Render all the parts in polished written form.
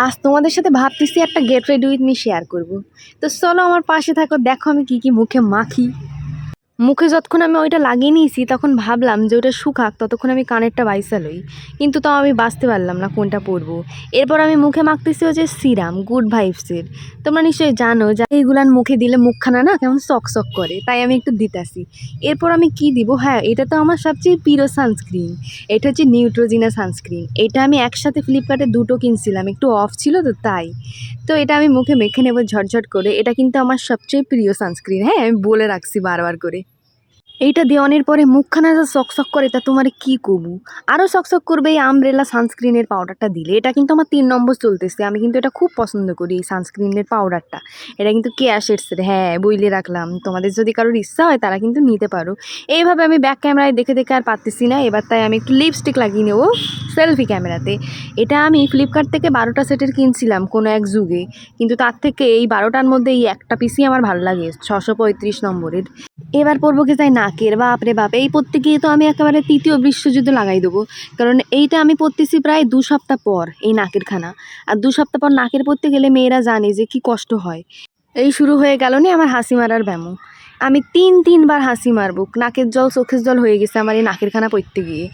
আজ তোমাদের সাথে ভাবতেছি একটা get ready with me share করব। তো চলো আমার পাশে থাকো, দেখো আমি কি কি মুখে মাখি। মুখে যতক্ষণ আমি ওইটা লাগিয়ে নিয়েছি তখন ভাবলাম যে ওটা শুকাক, ততক্ষণ আমি কানেরটা বাইসা লই, কিন্তু তাও আমি বাঁচতে পারলাম না কোনটা পরবো। এরপর আমি মুখে মাখতেছি হচ্ছে সিরাম গুড ভাইবসের। তোমরা নিশ্চয়ই জানো যে এইগুলান মুখে দিলে মুখখানা না কেমন চকচক করে, তাই আমি একটু দিতাছি। এরপর আমি কি দিব, হ্যাঁ এটা তো আমার সবচেয়ে প্রিয় সানস্ক্রিন। এটা হচ্ছে নিউট্রোজিনা সানস্ক্রিন। এটা আমি একসাথে ফ্লিপকার্টে দুটো কিনছিলাম, একটু অফ ছিল তো তাই। তো এটা আমি মুখে মেখে নেবো ঝটঝট করে। এটা কিন্তু আমার সবচেয়ে প্রিয় সানস্ক্রিন, হ্যাঁ আমি বলে রাখছি বারবার করে। এইটা দেওয়ানোর পরে মুখখানা যা চকচক করে তা তোমার কি কবু। আরও চকচক করবে এই আমব্রেলা সানস্ক্রিনের পাউডারটা দিলে। এটা কিন্তু আমার 3 নম্বর চলতেছে, আমি কিন্তু এটা খুব পছন্দ করি এই সানস্ক্রিনের পাউডারটা। এটা কিন্তু কেয়া শেডসের, হ্যাঁ বইলে রাখলাম, তোমাদের যদি কারোর ইচ্ছা হয় তারা কিন্তু নিতে পারো। এইভাবে আমি ব্যাক ক্যামেরায় দেখে দেখে আর পারতেছি না, এবার তাই আমি একটু লিপস্টিক লাগিয়ে নেবো সেলফি ক্যামেরাতে। এটা আমি ফ্লিপকার্ট থেকে 12টা সেটের কিনছিলাম কোনো এক যুগে, কিন্তু তার থেকে এই 12টার মধ্যে এই একটা পিসই আমার ভালো লাগে 635 নম্বরের। এবার পরবো কি যাই নাকের, বাপরে বাপ, এই পরতে গিয়ে তো আমি একেবারে তৃতীয় বিশ্বযুদ্ধ লাগাই দেবো। কারণ এইটা আমি পরতেছি প্রায় 2 সপ্তাহ পর এই নাকের খানা। আর 2 সপ্তাহ পর নাকের পরতে গেলে মেয়েরা জানে যে কি কষ্ট হয়। এই শুরু হয়ে গেল নি আমার হাসি মারার ব্যামো। আমি তিনবার হাসি মারবো, নাকের জল চোখের জল হয়ে গেছে আমার এই নাকের খানা পরতে গিয়ে।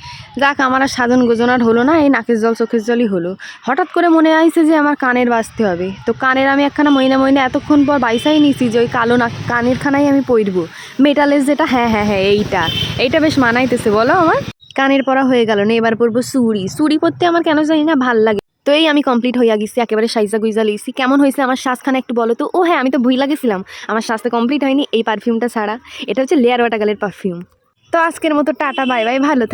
যাক, আমার আর সাধন গোজনার হলো না, এই নাকের জল চোখের জলই হলো। হঠাৎ করে মনে আইছে যে আমার কানের বাজতে হবে, তো কানের আমি একখানা মইনা মইনা এতক্ষণ পর বাইসাই নিছি যে ওই কালো কানের খানাই আমি পরবো, মেটালের যেটা। হ্যাঁ হ্যাঁ হ্যাঁ, এইটা বেশ মানাইতেছে বলো আমার। কানের পরা হয়ে গেল না, এবার পরবো চুড়ি। চুড়ি পরতে আমার কেন জানি না ভাল লাগে। তো এই আমি কমপ্লিট হইয়া গেছি, একেবারে সাইজা গুইজা লইছি। কেমন হয়েছে আমার শ্বাসখানা একটু বলো তো। ও হ্যাঁ, আমি তো ভুইলা গেছিলাম, আমার শ্বাসটা কমপ্লিট হয়নি এই পারফিউমটা ছাড়া। এটা হচ্ছে লেয়ার ওয়াটাগালের পারফিউম। তো আজকের মতো টাটা বাই বাই, ভালো থাকো।